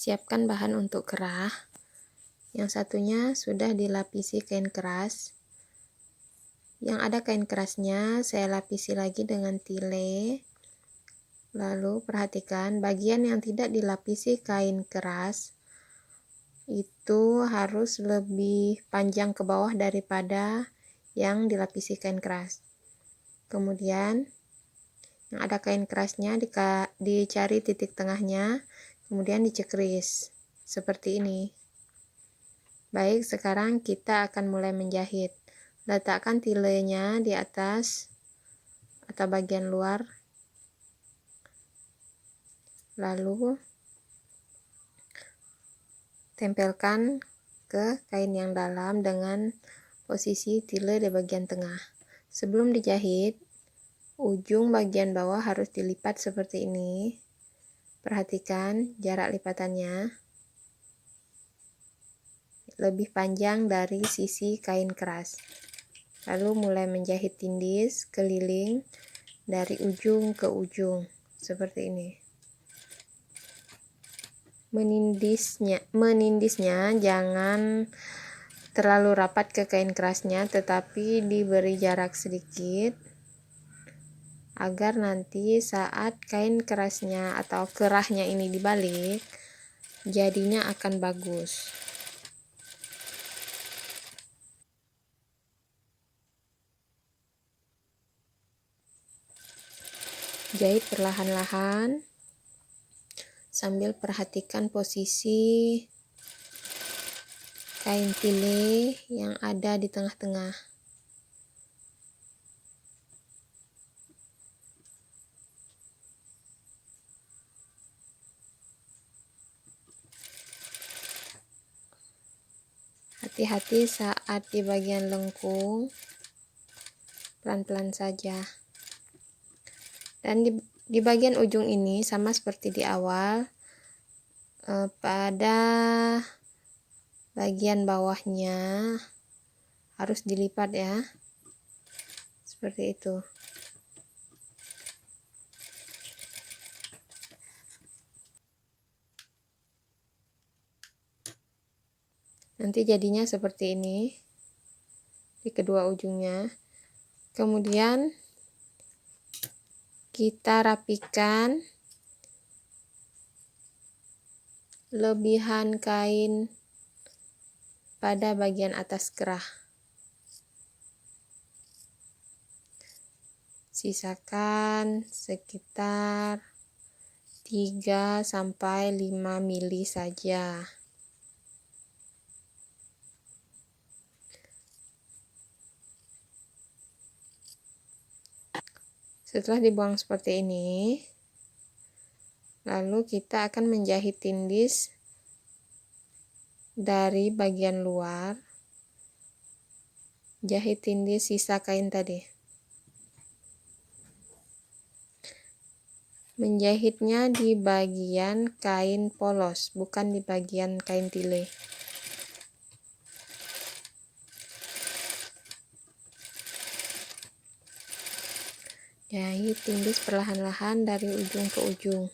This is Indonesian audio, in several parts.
Siapkan bahan untuk kerah. Yang satunya sudah dilapisi kain keras. Yang ada kain kerasnya saya lapisi lagi dengan tile. Lalu perhatikan bagian yang tidak dilapisi kain keras itu harus lebih panjang ke bawah daripada yang dilapisi kain keras. Kemudian yang ada kain kerasnya dicari titik tengahnya, kemudian dicekris seperti ini. Baik, sekarang kita akan mulai menjahit. Letakkan tilenya di atas atau bagian luar, lalu tempelkan ke kain yang dalam dengan posisi tile di bagian tengah. Sebelum dijahit, ujung bagian bawah harus dilipat seperti ini. Perhatikan jarak lipatannya lebih panjang dari sisi kain keras. Lalu mulai menjahit tindis keliling dari ujung ke ujung seperti ini. Menindisnya jangan terlalu rapat ke kain kerasnya, tetapi diberi jarak sedikit agar nanti saat kain kerasnya atau kerahnya ini dibalik, jadinya akan bagus. Jahit perlahan-lahan sambil perhatikan posisi kain tile yang ada di tengah-tengah. Hati-hati saat di bagian lengkung, pelan-pelan saja. Dan di bagian ujung ini sama seperti di awal, pada bagian bawahnya harus dilipat ya, seperti itu. Nanti jadinya seperti ini di kedua ujungnya. Kemudian kita rapikan lebihan kain pada bagian atas kerah. Sisakan sekitar 3-5 mili saja. Setelah dibuang seperti ini, lalu kita akan menjahit tindis dari bagian luar. Jahit tindis sisa kain tadi. Menjahitnya di bagian kain polos, bukan di bagian kain tile. Jahit tindis perlahan-lahan dari ujung ke ujung.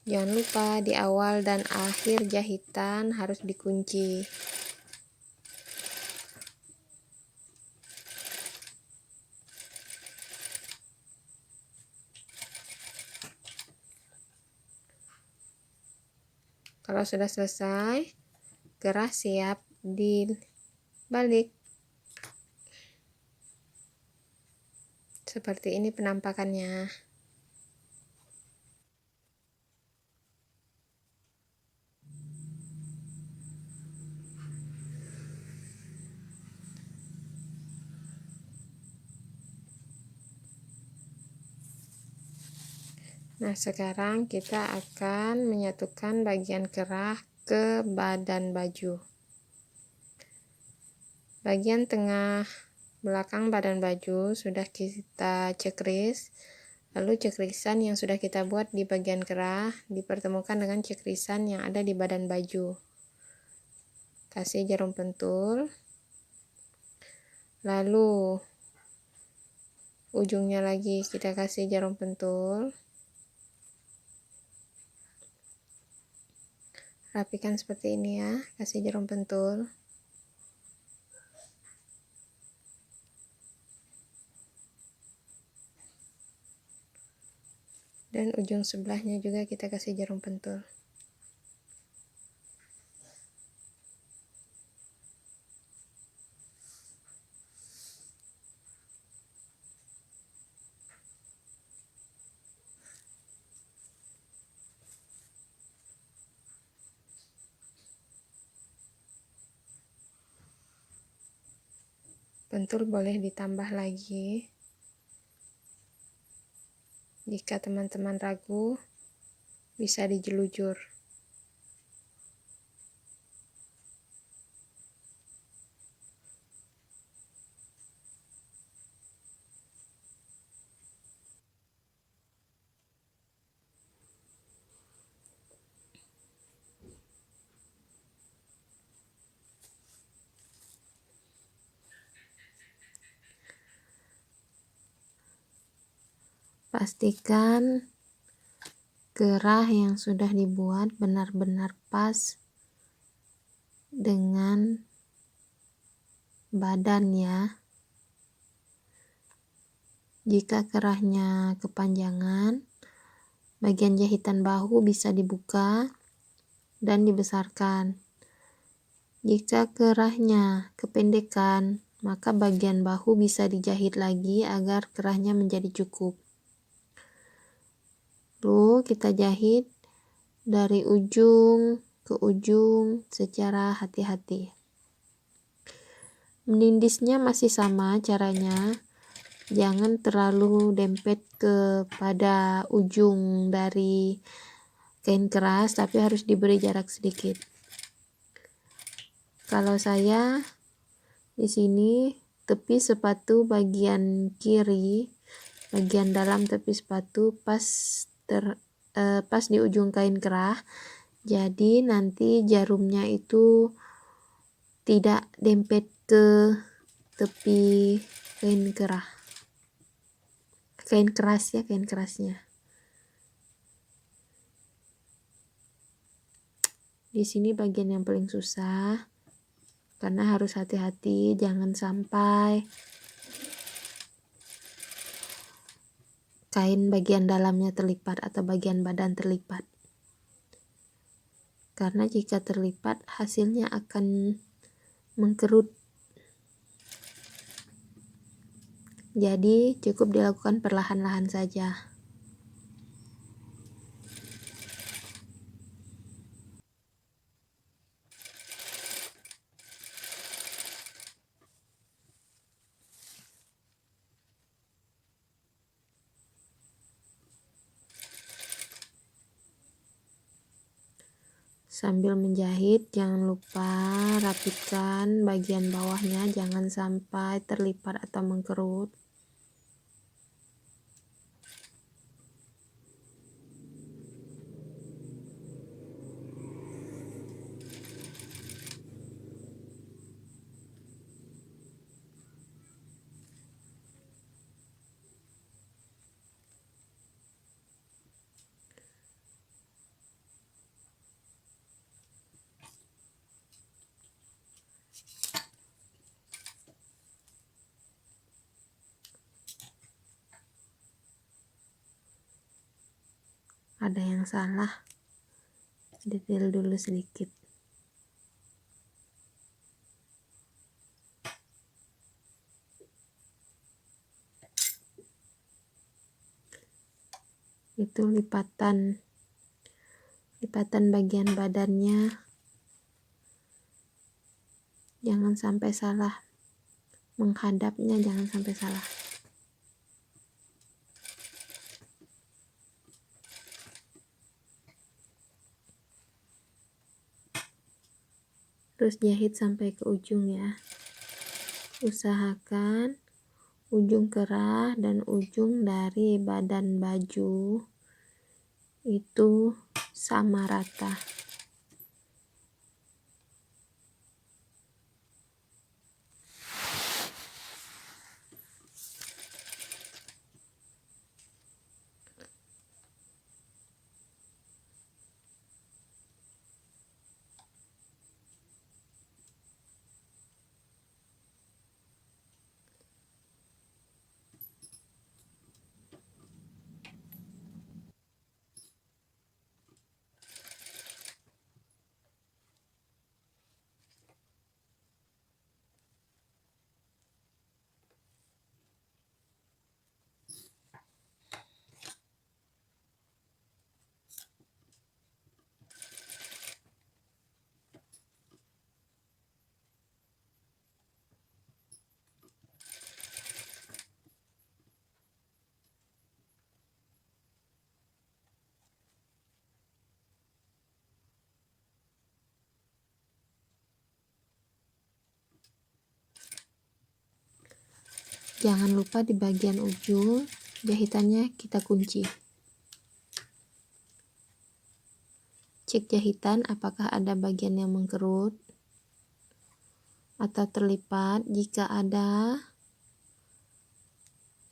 Jangan lupa di awal dan akhir jahitan harus dikunci. Kalau sudah selesai, kerah siap dibalik. Seperti ini penampakannya. Nah, sekarang kita akan menyatukan bagian kerah ke badan baju. Bagian tengah belakang badan baju sudah kita cekris. Lalu cekrisan yang sudah kita buat di bagian kerah dipertemukan dengan cekrisan yang ada di badan baju. Kasih jarum pentul. Lalu ujungnya lagi kita kasih jarum pentul. Rapikan seperti ini ya, kasih jarum pentul. Dan ujung sebelahnya juga kita kasih jarum pentul. Pentul boleh ditambah lagi. Jika teman-teman ragu, bisa dijelujur. Pastikan kerah yang sudah dibuat benar-benar pas dengan badan ya. Jika kerahnya kepanjangan, bagian jahitan bahu bisa dibuka dan dibesarkan. Jika kerahnya kependekan, maka bagian bahu bisa dijahit lagi agar kerahnya menjadi cukup. Lalu kita jahit dari ujung ke ujung secara hati-hati. Menindisnya masih sama caranya, jangan terlalu dempet kepada ujung dari kain keras, tapi harus diberi jarak sedikit. Kalau saya di sini tepi sepatu bagian kiri, bagian dalam tepi sepatu pas di ujung kain kerah, jadi nanti jarumnya itu tidak dempet ke tepi kain kerah, kain keras ya, kain kerasnya. Di sini bagian yang paling susah karena harus hati-hati, jangan sampai kain bagian dalamnya terlipat atau bagian badan terlipat. Karena jika terlipat hasilnya akan mengkerut. Jadi cukup dilakukan perlahan-lahan saja. Sambil menjahit, jangan lupa rapikan bagian bawahnya, jangan sampai terlipat atau mengkerut. Ada yang salah, detail dulu sedikit. Itu lipatan bagian badannya, jangan sampai salah, menghadapnya jangan sampai salah. Terus jahit sampai ke ujung ya. Usahakan ujung kerah dan ujung dari badan baju itu sama rata. Jangan lupa di bagian ujung jahitannya kita kunci. Cek jahitan apakah ada bagian yang mengkerut atau terlipat. Jika ada,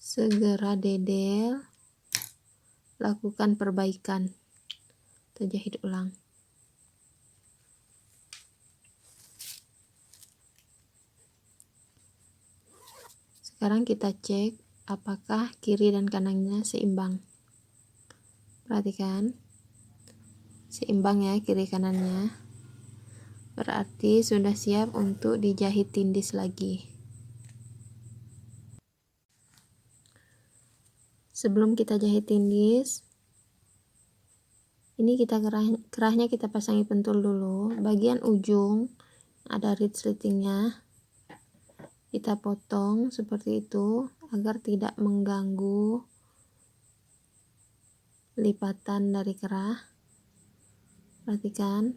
segera dedel, lakukan perbaikan atau jahit ulang. Sekarang kita cek apakah kiri dan kanannya seimbang. Perhatikan, seimbang ya kiri kanannya. Berarti sudah siap untuk dijahit tindis lagi. Sebelum kita jahit tindis, ini kita kerahnya kita pasangi pentul dulu. Bagian ujung ada resletingnya kita potong seperti itu agar tidak mengganggu lipatan dari kerah. Perhatikan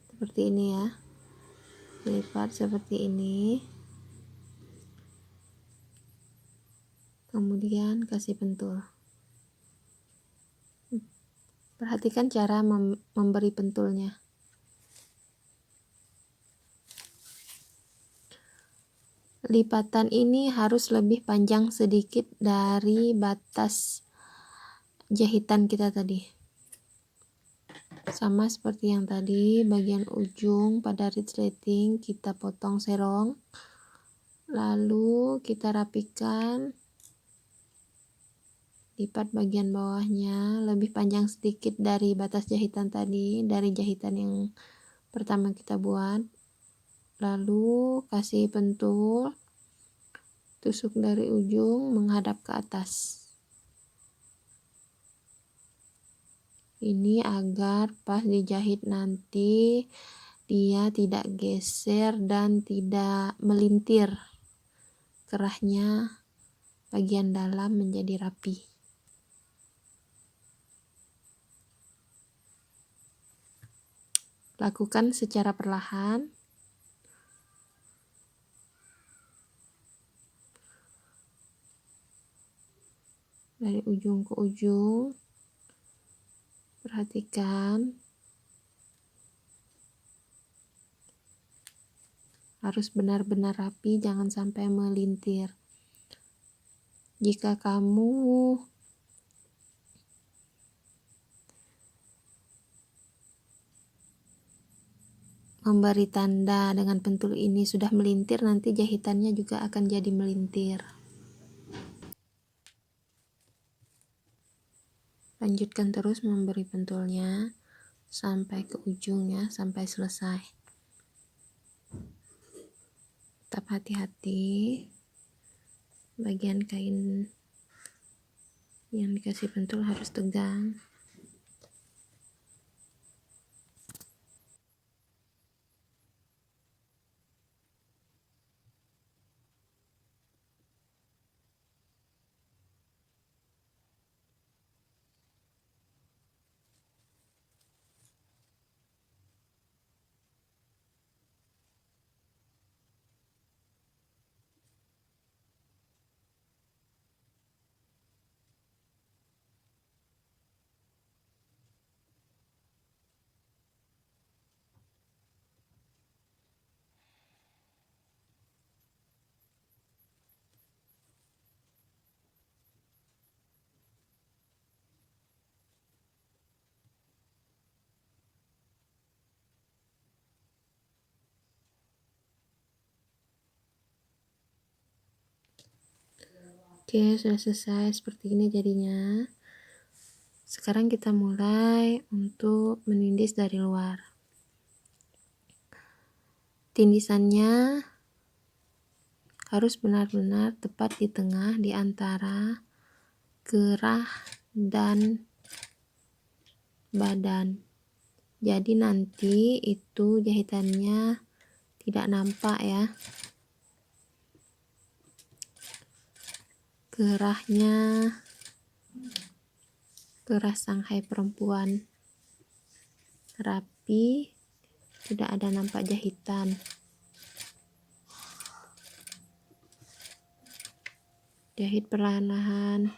seperti ini ya, lipat seperti ini, kemudian kasih pentul. Perhatikan cara memberi pentulnya. Lipatan ini harus lebih panjang sedikit dari batas jahitan kita tadi. Sama seperti yang tadi, bagian ujung pada resleting kita potong serong, lalu kita rapikan, lipat bagian bawahnya lebih panjang sedikit dari batas jahitan tadi, dari jahitan yang pertama kita buat. Lalu kasih pentul, tusuk dari ujung menghadap ke atas. Ini agar pas dijahit nanti dia tidak geser dan tidak melintir. Kerahnya bagian dalam menjadi rapi. Lakukan secara perlahan. Dari ujung ke ujung, perhatikan harus benar-benar rapi, jangan sampai melintir. Jika kamu memberi tanda dengan pentul ini sudah melintir, nanti jahitannya juga akan jadi melintir. Lanjutkan terus memberi pentulnya sampai ke ujungnya, sampai selesai. Tetap hati-hati, bagian kain yang dikasih pentul harus tegang. Oke, sudah selesai seperti ini jadinya. Sekarang kita mulai untuk menindis dari luar. Tindisannya harus benar-benar tepat di tengah, di antara kerah dan badan. Jadi nanti itu jahitannya tidak nampak ya. Kerahnya kerah Shanghai perempuan, rapi, tidak ada nampak jahitan. Jahit perlahan-lahan.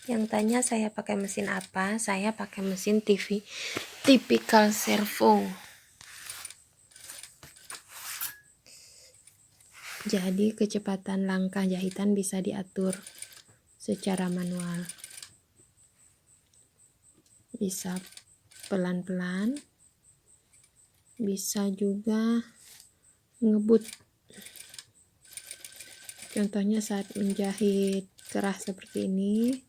Yang tanya saya pakai mesin apa? Saya pakai mesin TV tipikal servo. Jadi kecepatan langkah jahitan bisa diatur secara manual. Bisa pelan-pelan, bisa juga ngebut. Contohnya saat menjahit keras seperti ini,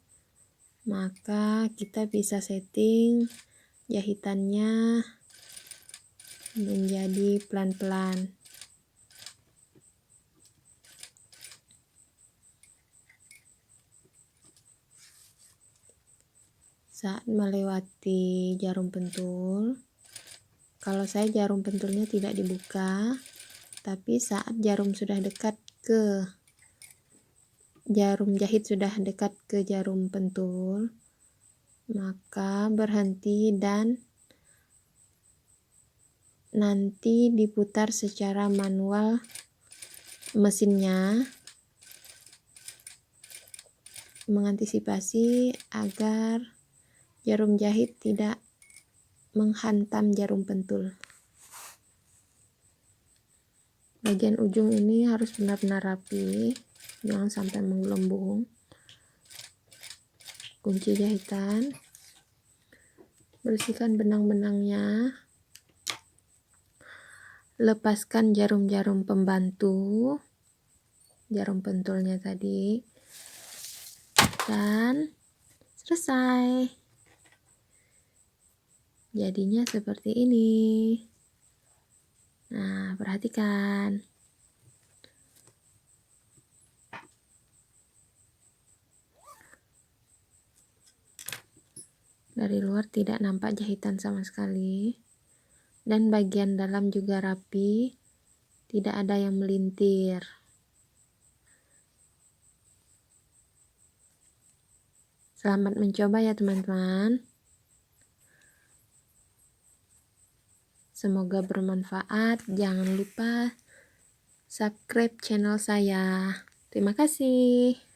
maka kita bisa setting jahitannya menjadi pelan-pelan. Saat melewati jarum pentul, kalau saya jarum pentulnya tidak dibuka, tapi saat jarum sudah dekat ke jarum jahit sudah dekat ke jarum pentul, maka berhenti dan nanti diputar secara manual mesinnya, mengantisipasi agar jarum jahit tidak menghantam jarum pentul. Bagian ujung ini harus benar-benar rapi, jangan sampai menggelembung. Kunci jahitan, bersihkan benang-benangnya, lepaskan jarum-jarum pembantu, jarum pentulnya tadi, dan selesai. Jadinya seperti ini. Nah, perhatikan. Dari luar tidak nampak jahitan sama sekali. Dan bagian dalam juga rapi. Tidak ada yang melintir. Selamat mencoba ya teman-teman. Semoga bermanfaat. Jangan lupa subscribe channel saya. Terima kasih.